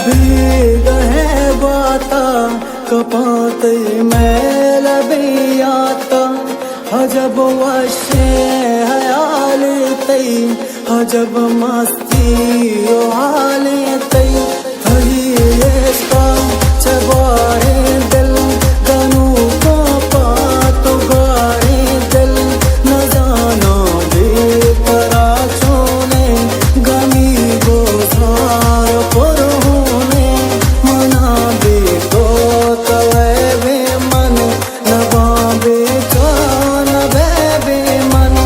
भीग है बाता कपाते मैल बियाता हजब वशे हयाले तई हजब मस्ती ओ हाले तई हही चबारे दिल गनू को पात गारे दिल न जानो बेपरा छोने गमी गोसार पर होने मना बे तो तवे बे मन नबा बे जान बे मन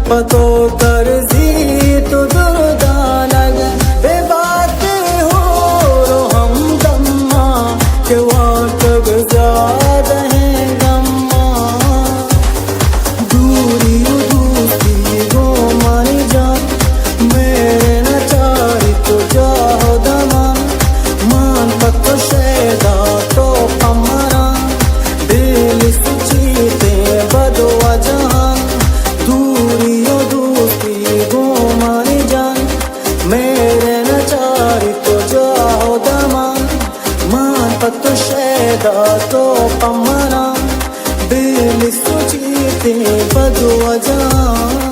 पतो कर जी तो दुर्दानग बेबात हो रो हम दम्मा के वाकब ज्यादा है गम्मा दूरी दूसरी गो मानी जान मेरे न चारी तो जाओ दमा मान पत्तो शेदा तो पमरा दिल सुचीते बदवा जहां दूरियों दूसरी गो मानी जान मेरे न चारी तो जाओ दमान मान पत्तो शेदा तो पमरा दिल सुचीते बदवा जहां